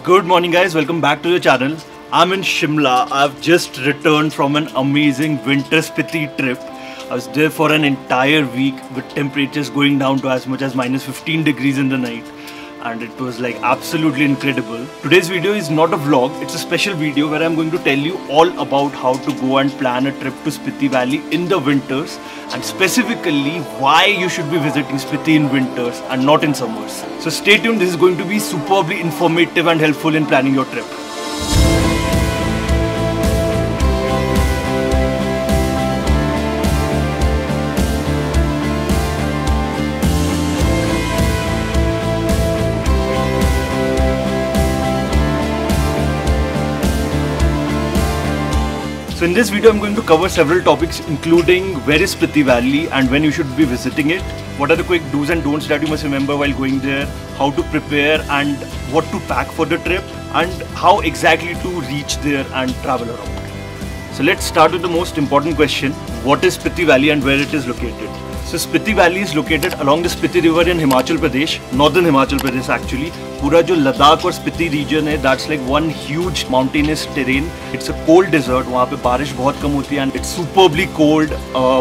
Good morning guys, welcome back to the channel. I'm in Shimla. I've just returned from an amazing winter Spiti trip. I was there for an entire week with temperatures going down to as much as minus 15 degrees in the night. And it was like absolutely incredible. Today's video is not a vlog, it's a special video where I'm going to tell you all about how to go and plan a trip to Spiti Valley in the winters, and specifically why you should be visiting Spiti in winters and not in summers. So stay tuned, this is going to be superbly informative and helpful in planning your trip. So in this video I'm going to cover several topics including where is Spiti Valley and when you should be visiting it, what are the quick do's and don'ts that you must remember while going there, how to prepare and what to pack for the trip, and how exactly to reach there and travel around. So let's start with the most important question, what is Spiti Valley and where it is located? So Spiti Valley is located along the Spiti River in Himachal Pradesh, northern Himachal Pradesh actually. पूरा जो लद्दाख और Spiti reason है, that's like one huge mountainous terrain. It's a cold desert. वहाँ पे बारिश बहुत कम होती है and it's superbly cold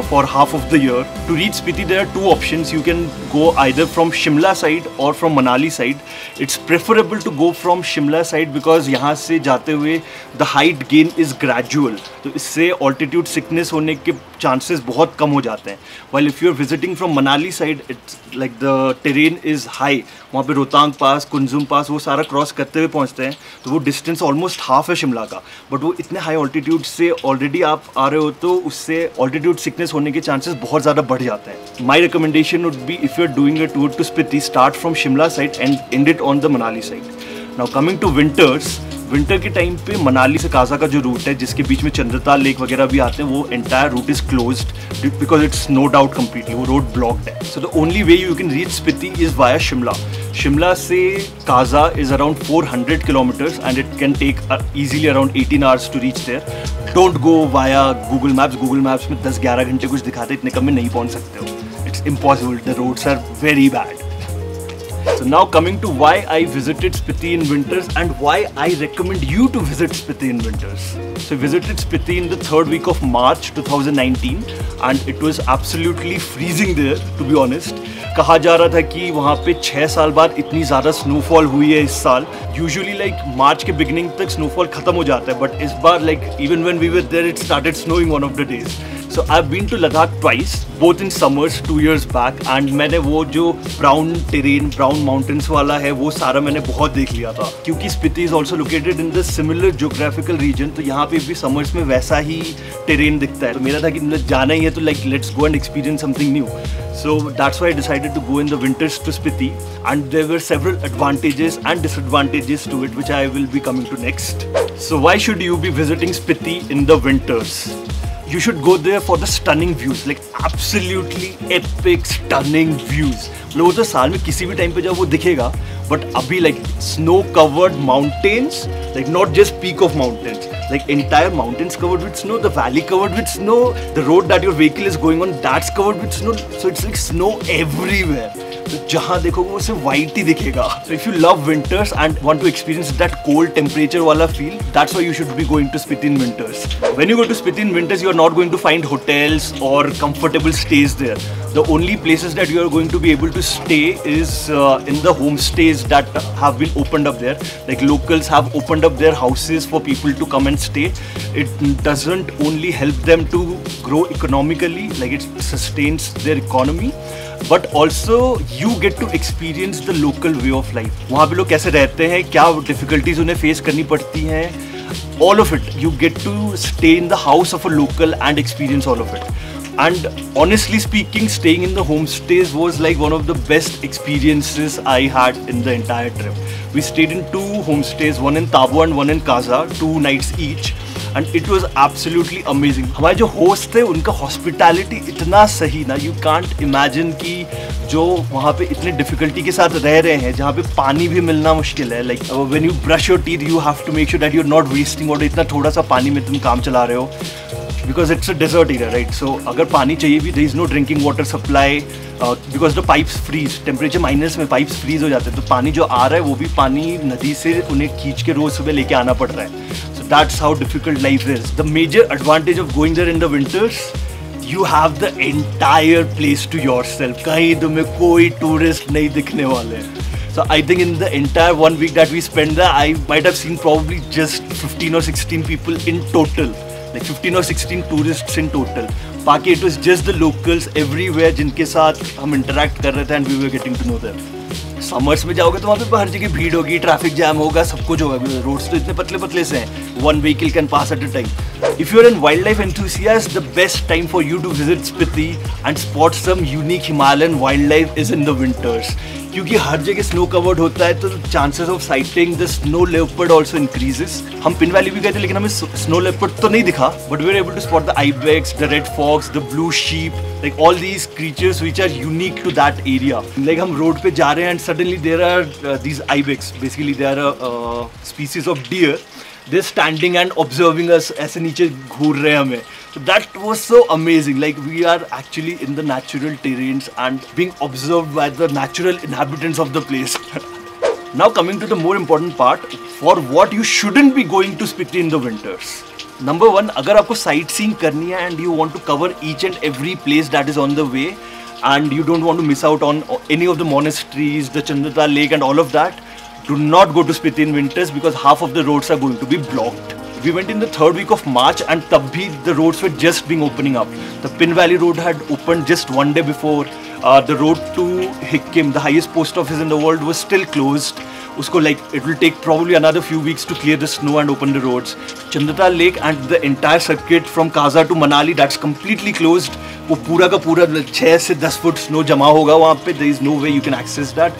for half of the year. To reach Spiti there are two options. You can go either from Shimla side or from Manali side. It's preferable to go from Shimla side because यहाँ से जाते हुए the height gain is gradual. तो इससे altitude sickness होने के chances बहुत कम हो जाते हैं. While if you're visiting from Manali side, it's like the terrain is high. वहाँ पे रोहतांग पास, कुंजुम पास वो सारा क्रॉस करते हुए पहुँचते हैं, तो वो डिस्टेंस ऑलमोस्ट हाफ है शिमला का. बट वो इतने हाई ऑल्टीट्यूड से ऑलरेडी आप आ रहे हो तो उससे ऑल्टीट्यूड सिकनेस होने के चांसेस बहुत ज़्यादा बढ़ जाते हैं. My recommendation would be if you are doing a tour to Spiti, start from Shimla side and end it on the Manali side. Now coming to winters, winter के टाइम पे मनाली से काजा का जो रूट है जिसके बीच में चंद्रताल लेक वगैरह भी आते हैं, वो entire route is closed because it's snowed out completely, वो रोड ब्लॉक्ड है. So the only way you can reach Spiti is via Shimla. Shimla से Kaza is around 400 kilometres and it can take easily around 18 hours to reach there. Don't go via Google Maps. Google Maps में 10-11 घंटे कुछ दिखाते, इतने कम में नहीं पहुंच सकते हो. It's impossible. The roads are very bad. So now coming to why I visited Spiti in winters and why I recommend you to visit Spiti in winters. So I visited Spiti in the third week of March 2019 and it was absolutely freezing there, to be honest. कहा जा रहा था कि वहाँ पे 6 साल बाद इतनी ज़्यादा स्नोफॉल हुई है इस साल. यूजुअली लाइक मार्च के बिगिनिंग तक स्नोफॉल खत्म हो जाता है, बट इस बार like even when we were there it started snowing one of the days. So I've been to Ladakh twice, both in summers 2 years back, and मैंने वो जो brown terrain, brown mountains वाला है वो सारा मैंने बहुत देख लिया था. क्योंकि Spiti is also located in the similar geographical region, तो यहाँ पे भी summers में वैसा ही terrain दिखता है. तो मेरा था कि मतलब जाना ही है तो like let's go and experience something new. So that's why I decided to go in the winters to Spiti, and there were several advantages and disadvantages to it, which I will be coming to next. So why should you be visiting Spiti in the winters? You should go there for the stunning views, like absolutely epic stunning views. मतलब वो तो साल में किसी भी time पे जब वो दिखेगा, but अभी like snow covered mountains, like not just peak of mountains, like entire mountains covered with snow, the valley covered with snow, the road that your vehicle is going on that's covered with snow, so it's like snow everywhere. तो जहाँ देखोगे वो सिर्फ white ही दिखेगा. So if you love winters and want to experience that cold temperature वाला feel, that's why you should be going to Spiti in winters. When you go to Spiti in winters, you are not going to find hotels or comfortable stays there. The only places that you are going to be able to stay is in the homestays that have been opened up there. Like locals have opened up their houses for people to come and stay. It doesn't only help them to grow economically, like it sustains their economy, but also you get to experience the local way of life. वहाँ पे लोग कैसे रहते हैं, क्या difficulties उन्हें face करनी पड़ती हैं, all of it. You get to stay in the house of a local and experience all of it. And honestly speaking, staying in the homestays was like one of the best experiences I had in the entire trip. We stayed in 2 homestays, one in Tabo and one in Kaza, 2 nights each. And it was absolutely amazing. हमारे जो host थे उनका hospitality इतना सही ना, you can't imagine कि जो वहाँ पे इतने difficulty के साथ रह रहे हैं, जहाँ पे पानी भी मिलना मुश्किल है. Like when you brush your teeth, you have to make sure that you're not wasting water. इतना थोड़ा सा पानी में तुम काम चला रहे हो. because it's a desert area, right? So अगर पानी चाहिए भी, there is no drinking water supply because the pipes freeze. Temperature minus में pipes freeze हो जाते हैं, तो पानी जो आ रहा है वो भी पानी नदी से उन्हें खींच के रोज सुबह लेके आना पड़ रहा है. So that's how difficult life is. The major advantage of going there in the winters, you have the entire place to yourself. कहीं तुम्हें कोई tourist नहीं दिखने वाले हैं. So I think in the entire 1 week that we spent there, I might have seen probably just 15 or 16 people in total. Like 15 or 16 tourists in total. बाकी it was just the locals everywhere जिनके साथ हम interact कर रहे थे and we were getting to know them. Summers में जाओगे तो वहाँ पे हर जगह भीड़ होगी, ट्रैफिक जैम होगा, सब कुछ होगा. रोड्स तो इतने पतले पतले से हैं, one vehicle can pass at a time. If you're a wildlife enthusiast, the best time for you to visit Spiti and spot some unique Himalayan wildlife is in the winters. क्योंकि हर जगह snow covered होता है, तो chances of sighting the snow leopard also increases. हम पिन वैली भी गए थे लेकिन हमें स्नो लेपर्ड तो नहीं दिखा, but we were able to spot the ibex, the red fox, the blue sheep, like all these creatures which are unique to that area. Like हम रोड पे जा रहे हैं and suddenly there are these ibex, basically they are a species of deer. They're standing and observing us, ऐसे नीचे घूर रहे हैं हमें. So that was so amazing. Like we are actually in the natural terrains and being observed by the natural inhabitants of the place. Now coming to the more important part, for what you shouldn't be going to Spiti in the winters. Number one, अगर आपको sightseeing करनी है and you want to cover each and every place that is on the way and you don't want to miss out on any of the monasteries, the Chandratal Lake and all of that, do not go to Spiti in winters because half of the roads are going to be blocked. We went in the 3rd week of March and tab bhi the roads were just being opening up. The Pin Valley Road had opened just 1 day before. The road to Hikkim, the highest post office in the world, was still closed. Usko like it will take probably another few weeks to clear the snow and open the roads. Chandratal Lake and the entire circuit from Kaza to Manali, that's completely closed. वो पूरा का पूरा 6 से 10 foot snow जमा होगा वहाँ पे. There is no way you can access that.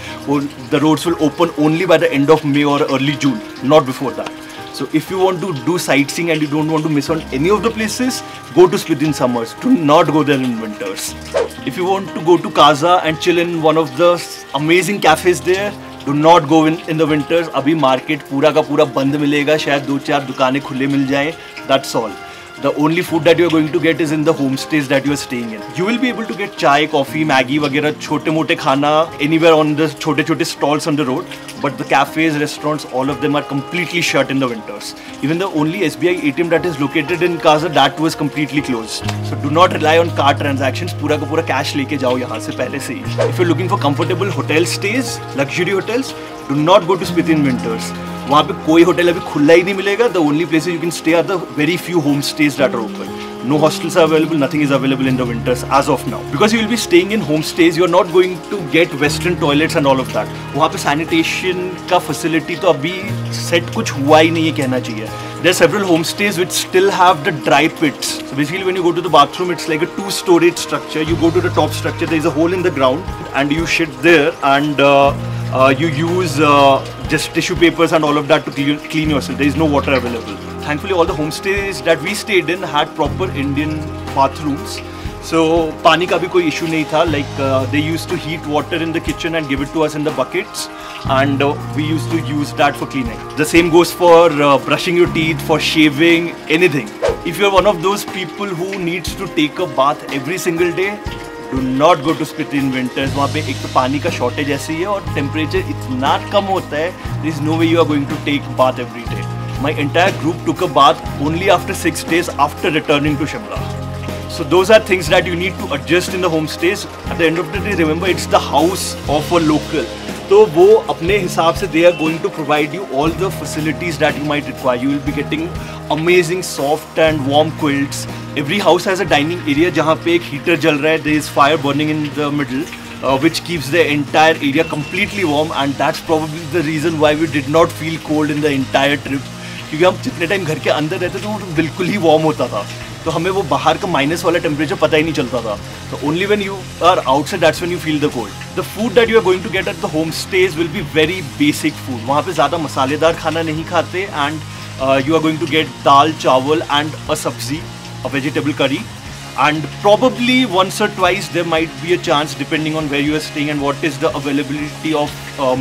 The roads will open only by the end of May or early June, not before that. So if you want to do sightseeing and you don't want to miss on any of the places, go to Spiti in summers. Do not go there in winters. If you want to go to Kaza and chill in one of the amazing cafes there, do not go in the winters. अभी market पूरा का पूरा बंद मिलेगा, शायद 2-4 दुकानें खुले मिल जाएं. That's all. The only food that you are going to get is in the homestays that you are staying in. You will be able to get chai, coffee, Maggie वगैरह छोटे मोटे खाना anywhere on the छोटे छोटे stalls on the road. But the cafes, restaurants, all of them are completely shut in the winters. Even the only SBI ATM that is located in Kaza, that was completely closed. So do not rely on card transactions. पूरा का पूरा cash लेके जाओ यहाँ से पहले से ही. If you're looking for comfortable hotel stays, luxury hotels, do not go to Spiti in winters. वहाँ पे कोई होटल अभी खुला ही नहीं मिलेगा. The only places you can stay are the very few homestays that are open. No hostels are available, nothing is available in the winters as of now. Because you will be staying in homestays, you are not going to get western toilets and all of that. वहाँ पे sanitation का facility तो अभी set कुछ हुआ ही नहीं है कहना चाहिए. There are several homestays which still have the dry pits. So basically when you go to the bathroom, it's like a 2-storage structure. You go to the top structure, there is a hole in the ground and you shit there and you use just tissue papers and all of that to clean yourself. There is no water available. Thankfully all the homestays that we stayed in had proper Indian bathrooms. So पानी का भी कोई issue नहीं था. Like they used to heat water in the kitchen and give it to us in the buckets and we used to use that for cleaning. The same goes for brushing your teeth, for shaving, anything. If you're one of those people who needs to take a bath every single day, do not go to Spiti in winters. वहाँ पे एक तो पानी का shortage ऐसी है और temperature इतना कम होता है. There is no way you are going to take bath every day. My entire group took a bath only after 6 days after returning to Shimla. So those are things that you need to adjust in the homestays. At the end of the day, remember it's the house of a local. तो वो अपने हिसाब से they are going to provide you all the facilities that you might require. You will be getting amazing soft and warm quilts. Every house has a dining area जहाँ पे एक heater जल रहा है. There is fire burning in the middle, which keeps the entire area completely warm, and that's probably the reason why we did not feel cold in the entire trip. क्योंकि हम जितने time घर के अंदर रहते तो वो बिल्कुल ही वार्म होता था, तो हमें वो बाहर का माइनस वाला टेम्परेचर पता ही नहीं चलता था. तो only when you are outside that's when you feel the cold. The food that you are going to get at the home stage will be very basic food. वहाँ पे ज़्यादा मसालेदार खाना नहीं खाते and you are going to get dal chawal and a sabzi, a vegetable curry. And probably once or twice there might be a chance, depending on where you are staying and what is the availability of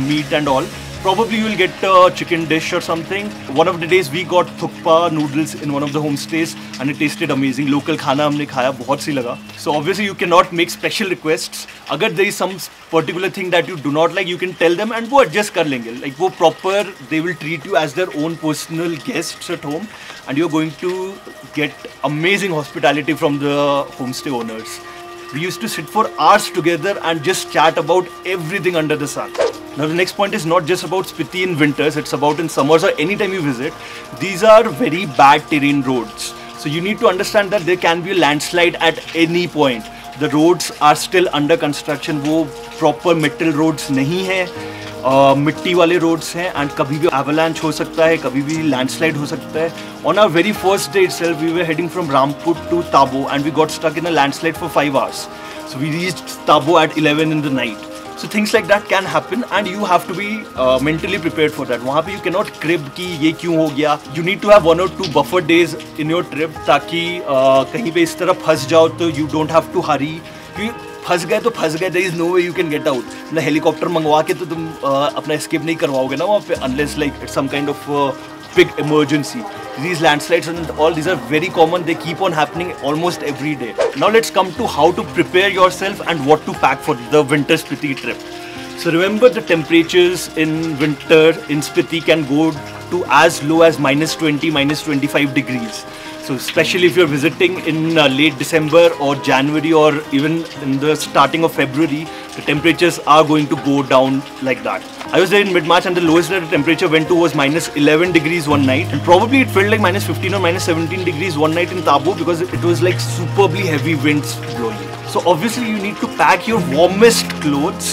meat and all, Probably you will get a chicken dish or something. One of the days we got thukpa noodles in one of the homestays and it tasted amazing. Local khana हमने खाया, बहुत सी लगा. So obviously you cannot make special requests. अगर there is some particular thing that you do not like, you can tell them and वो adjust कर लेंगे. Like वो proper, they will treat you as their own personal guests at home and you're going to get amazing hospitality from the homestay owners. We used to sit for hours together and just chat about everything under the sun. Now the next point is not just about Spiti in winters, it's about in summers or anytime you visit. These are very bad terrain roads. So you need to understand that there can be a landslide at any point. The roads are still under construction, वो proper metal roads नहीं है, मिट्टी वाले roads हैं and कभी भी avalanche हो सकता है, कभी भी landslide हो सकता है. On our very first day itself, we were heading from Rampur to Tabo and we got stuck in a landslide for 5 hours. So we reached Tabo at 11 in the night. So things like that can happen and you have to be mentally prepared for that. वहाँ पे you cannot crib कि ये क्यों हो गया. You need to have 1 or 2 buffer days in your trip ताकि कहीं पे इस तरह फंस जाओ तो you don't have to hurry. फंस गए तो फंस गए, there is no way you can get out. ना हेलीकॉप्टर मंगवा के तो तुम अपना escape नहीं करवाओगे ना वहाँ पे unless like it's some kind of big emergency. These landslides and all these are very common, they keep on happening almost every day. Now let's come to how to prepare yourself and what to pack for the winter Spiti trip. So remember the temperatures in winter in Spiti can go to as low as -20, -25 degrees. So especially if you're visiting in late December or January or even in the starting of February, the temperatures are going to go down like that. I was there in mid-March and the lowest that the temperature went to was -11 degrees one night, and probably it felt like -15 or -17 degrees one night in Tabo because it was like superbly heavy winds blowing. So obviously you need to pack your warmest clothes,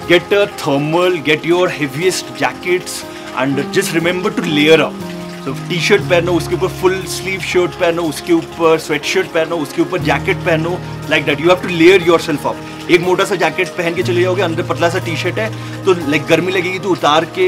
get a thermal, get your heaviest jackets and just remember to layer up. So T-shirt पहनो, उसके ऊपर full sleeve shirt पहनो, उसके ऊपर sweat shirt पहनो, उसके ऊपर jacket पहनो, like that. You have to layer yourself up. एक मोटा सा जैकेट पहन के चले जाओगे, अंदर पतला सा टी-शर्ट है तो लाइक गर्मी लगेगी तो उतार के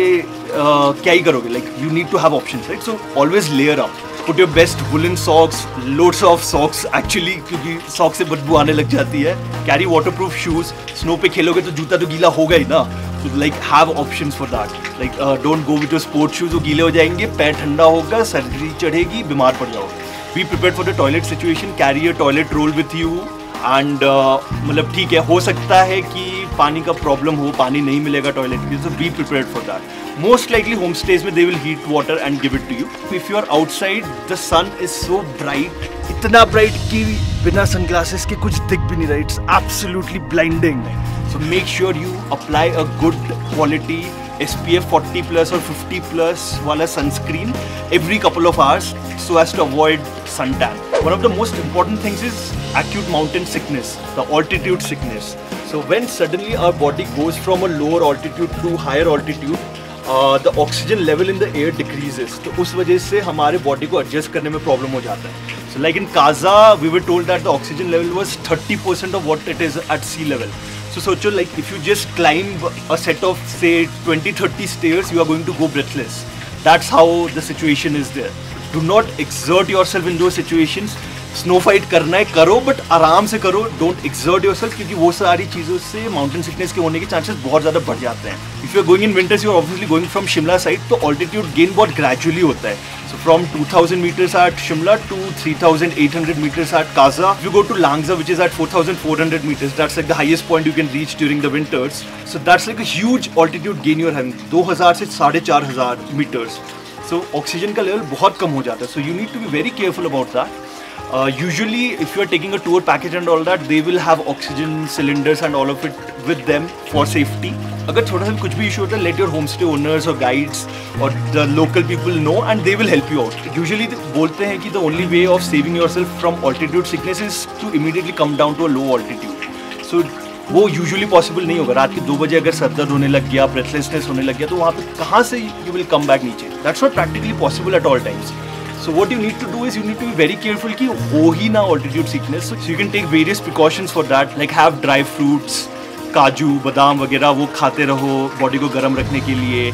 क्या ही करोगे. Like you need to have options, right? So always layer up. Put your best woollen socks, loads of socks actually, क्योंकि सॉक्स से बदबू आने लग जाती है. Carry waterproof shoes. स्नो पे खेलोगे तो जूता तो गीला होगा ही ना. So like have options for that. Like don't go with your sport shoes, वो गीले हो जाएंगे, पैर ठंडा होगा, सर्दी चढ़ेगी, बीमार पड़ जाओगे. Be prepared for the toilet situation. Carry a toilet roll with you. And मतलब ठीक है, हो सकता है कि पानी का प्रॉब्लम हो, पानी नहीं मिलेगा टॉयलेट के लिए, so be prepared for that. Most likely homestays में they will heat water and give it to you. If you are outside, the sun is so bright, इतना bright कि बिना sunglasses के कुछ दिख भी नहीं रहा. It's absolutely blinding. So make sure you apply a good quality SPF 40 plus or 50 plus wala sunscreen every couple of hours so as to avoid suntan. One of the most important things is acute mountain sickness, the altitude sickness. So when suddenly our body goes from a lower altitude to higher altitude, the oxygen level in the air decreases. तो उस वजह से हमारे body को adjust करने में problem हो जाता है. So like in Kaza, we were told that the oxygen level was 30% of what it is at sea level. So socho, like if you just climb a set of say 20-30 stairs, you are going to go breathless. That's how the situation is there. Do not exert yourself in those situations. Snow fight करना है करो, but आराम से करो. Don't exert yourself, क्योंकि वो सारी चीज़ों से माउंटेन सिकनेस के होने के चांसेस बहुत ज़्यादा बढ़ जाते हैं. If you are going in winters, you are obviously going from Shimla side, तो ऑल्टीट्यूड गेन बहुत ग्रेजुअली होता है. So from 2000 meters at Shimla to 3800 meters at Kaza. If you go to Langza, which is at 4400 meters, that's like the highest point you can reach during the winters. So that's like a huge altitude gain you're having, 2000 से 4500 meters. So oxygen का level बहुत कम हो जाता है. So you need to be very careful about that. Usually if you are taking a tour package and all that, they will have oxygen cylinders and all of it with them for safety. अगर थोड़ा सा कुछ भी issue होता है, let your homestay owners or guides or the local people know and they will help you out. Usually बोलते हैं कि the only way of saving yourself from altitude sickness is to immediately come down to a low altitude. So वो usually possible नहीं होगा. रात के 2 बजे अगर सर दर्द होने लग गया, ब्रेथलेसनेस होने लग गया, तो वहाँ पे कहाँ से यू विल कम बैक नीचे. That's not practically possible at all times. So what you need to do is you need to be very careful कि हो ही ना altitude sickness. So you can take various precautions for that, like have dry fruits, काजू बादाम वगैरह वो खाते रहो body को गर्म रखने के लिए.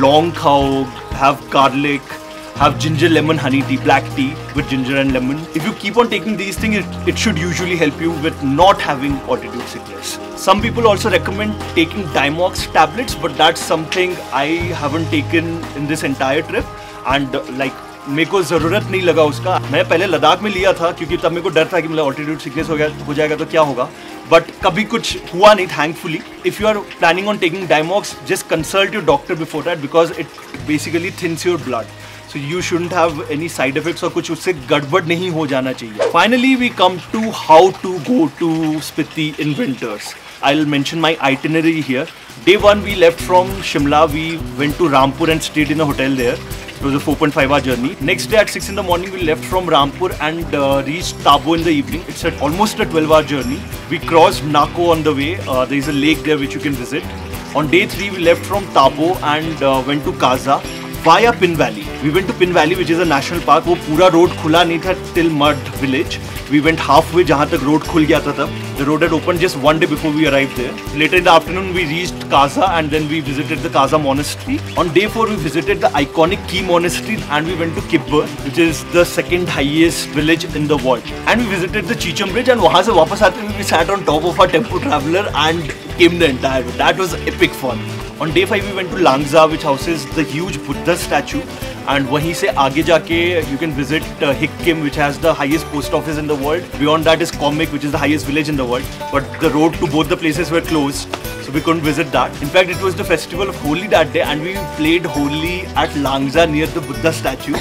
लौंग खाओ, have garlic, have ginger lemon honey tea, black tea with ginger and lemon. If you keep on taking these things, it should usually help you with not having altitude sickness. Some people also recommend taking Dimox tablets, but that's something I haven't taken in this entire trip, and like मेरे को ज़रूरत नहीं लगा उसका. मैं पहले लद्दाख में लिया था क्योंकि तब मेरे को डर था कि मतलब ऑल्टीट्यूड सिकनेस हो जाएगा तो क्या होगा, बट कभी कुछ हुआ नहीं thankfully. If you are planning on taking Diamox, just consult your doctor before that because it basically thins your blood. So you shouldn't have any side effects और कुछ उससे गड़बड़ नहीं हो जाना चाहिए. Finally we come to how to go to Spiti in winters. I'll mention my itinerary here. Day 1 we left from Shimla. We went to Rampur and stayed in a hotel there. It was a 4.5 hour journey. Next day at 6 in the morning we left from Rampur and reached Tabo in the evening. It's almost a 12 hour journey. We crossed Nako on the way. There is a lake there which you can visit. On day 3 we left from Tabo and went to Kaza via Pin Valley. We went to Pin Valley which is a national park. वो पूरा road खुला नहीं था till Mud Village. We went halfway जहाँ तक road खुल गया था तब. The road had opened just one day before we arrived there. Later in the afternoon we reached Kaza and then we visited the Kaza monastery. On day 4 we visited the iconic Key monastery and we went to Kibber which is the second highest village in the world. And we visited the Chicham bridge and वहाँ से वापस आते हुए we sat on top of our tempo traveler and came the entire way. That was epic fun. On day 5 we went to Langza which houses the huge Buddha statue and वहीं से आगे जाके you can visit Hikkim which has the highest post office in the world. Beyond that is Komik which is the highest village in the world, but the road to both the places were closed so we couldn't visit that. In fact it was the festival of Holi that day and we played Holi at Langza near the Buddha statue.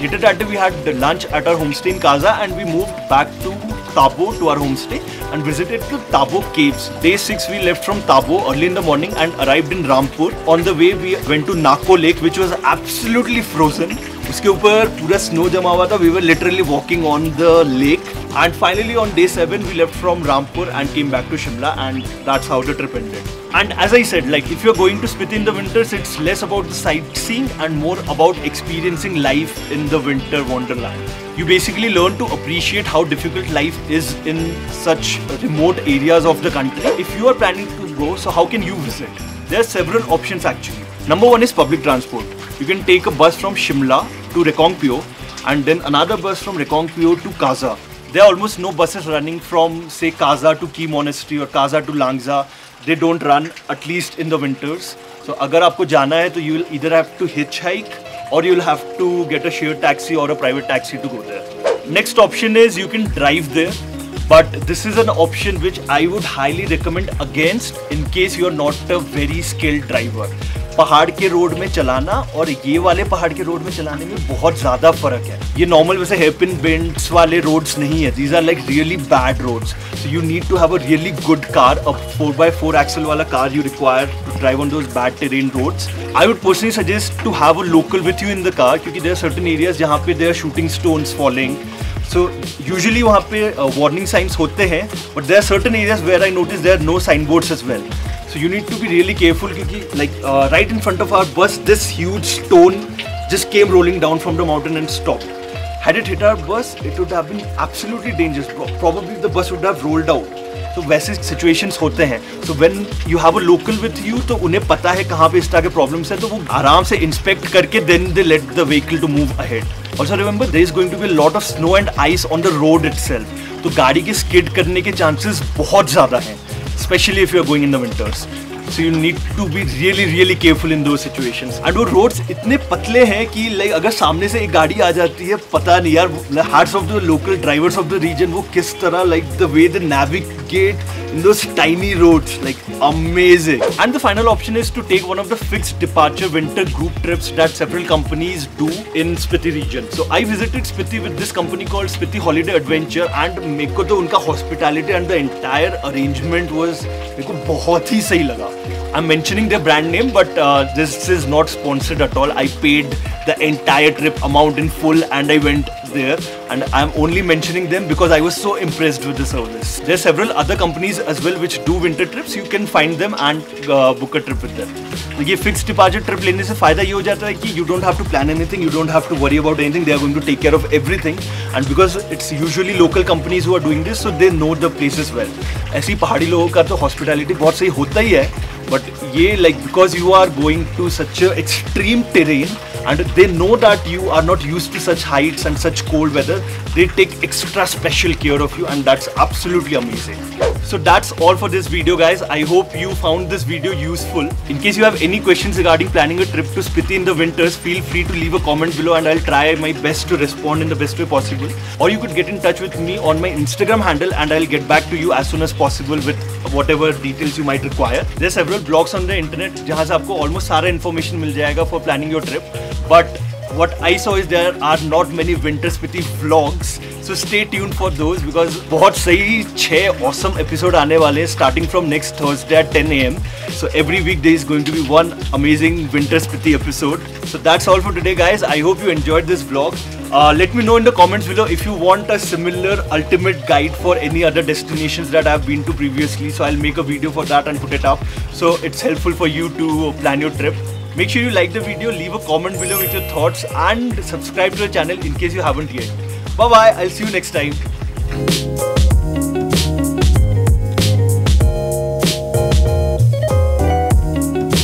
Later that day we had lunch at our homestay in Kaza and we moved back to Tabo to our homestay and visited the Tabo caves. Day 6 we left from Tabo early in the morning and arrived in Rampur. On the way we went to Nako Lake which was absolutely frozen. उसके ऊपर पूरा snow जमा हुआ था. We were literally walking on the lake. And finally on day 7 we left from Rampur and came back to Shimla and that's how the trip ended. And as I said, like if you're going to Spiti in the winters, it's less about the sightseeing and more about experiencing life in the winter wonderland. You basically learn to appreciate how difficult life is in such remote areas of the country. If you are planning to go, so how can you visit? There are several options actually. Number 1 is public transport. You can take a bus from Shimla to Rekongpio and then another bus from Rekongpio to Kaza. There are almost no buses running from say Kaza to Key Monastery or Kaza to Langza. They don't run at least in the winters. So अगर आपको जाना है तो you will either have to hitchhike or you will have to get a shared taxi or a private taxi to go there. Next option is you can drive there, but this is an option which I would highly recommend against in case you are not a very skilled driver. पहाड़ के road में चलाना और ये वाले पहाड़ के road में चलाने में बहुत ज़्यादा फर्क है. ये नॉर्मल वैसे हेयरपिन बेंड्स वाले रोड्स नहीं है. These are like really bad roads. So you need to have a really good car, a 4x4 axle वाला car you require to drive on those bad terrain roads. I would personally suggest to have a local with you in the car क्योंकि there are certain areas जहाँ पे there are shooting stones falling. So usually वहाँ पे warning signs होते हैं, but there are certain areas where I noticed there are no signboards as well. So you need to be really careful क्योंकि like right in front of our bus this huge stone just came rolling down from the mountain and stopped. Had it hit our bus, it would have been absolutely dangerous. Probably the bus would have rolled out. तो वैसे situations होते हैं. So when you have a local with you तो उन्हें पता है कहाँ पे इस तरह के problems हैं तो वो आराम से inspect करके then they let the vehicle to move ahead. Also remember there is going to be a lot of snow and ice on the road itself. तो गाड़ी के skid करने के chances बहुत ज़्यादा हैं. Especially if you are going in the winters. So you need to be really careful in those situations. And वो roads इतने पतले हैं कि like अगर सामने से एक गाड़ी आ जाती है पता नहीं यार. Hats off to the local drivers of the region. वो किस तरह like the way they navigate in those tiny roads, like amazing. And the final option is to take one of the fixed departure winter group trips that several companies do in Spiti region. So I visited Spiti with this company called Spiti Holiday Adventure and मेरे को तो उनका hospitality and the entire arrangement was मेरे को बहुत ही सही लगा. I'm mentioning their brand name, but this is not sponsored at all. I paid the entire trip amount in full and I went there, and I'm only mentioning them because I was so impressed with the service. There are several other companies as well which do winter trips. You can find them and book a trip with them. ये fixed departure trip लेने से फायदा ये हो जाता है कि you don't have to plan anything, you don't have to worry about anything. They are going to take care of everything, and because it's usually local companies who are doing this, so they know the places well. ऐसी पहाड़ी लोगों का तो hospitality बहुत सही होता ही है, But ये like because you are going to such a extreme terrain and they know that you are not used to such heights and such cold weather, they take extra special care of you, and that's absolutely amazing. So that's all for this video, guys. I hope you found this video useful. In case you have any questions regarding planning a trip to Spiti in the winters, feel free to leave a comment below and I'll try my best to respond in the best way possible. Or you could get in touch with me on my Instagram handle and I'll get back to you as soon as possible with whatever details you might require. There are several blogs on the internet जहाँ से आपको almost सारा information मिल जाएगा for planning your trip. But what I saw is there are not many winter Spiti vlogs, so stay tuned for those because बहुत सही 6 awesome episode आने वाले हैं starting from next Thursday at 10 AM. So every weekday is going to be one amazing winter Spiti episode. So that's all for today, guys. I hope you enjoyed this vlog. Let me know in the comments below if you want a similar ultimate guide for any other destinations that I've been to previously. So I'll make a video for that and put it up so it's helpful for you to plan your trip. Make sure you like the video, leave a comment below with your thoughts and subscribe to the channel in case you haven't yet. Bye bye, I'll see you next time.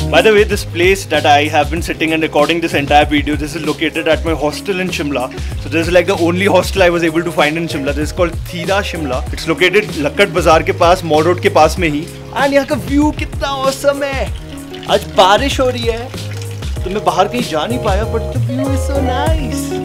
By the way, this place that I have been sitting and recording this entire video, this is located at my hostel in Shimla. So this is like the only hostel I was able to find in Shimla. This is called Thira Shimla. It's located Lakkat Bazaar के पास, Mall Road के पास में ही. And यहाँ का view कितना awesome है. आज बारिश हो रही है तो मैं बाहर कहीं जा नहीं पाया, but the view is so nice.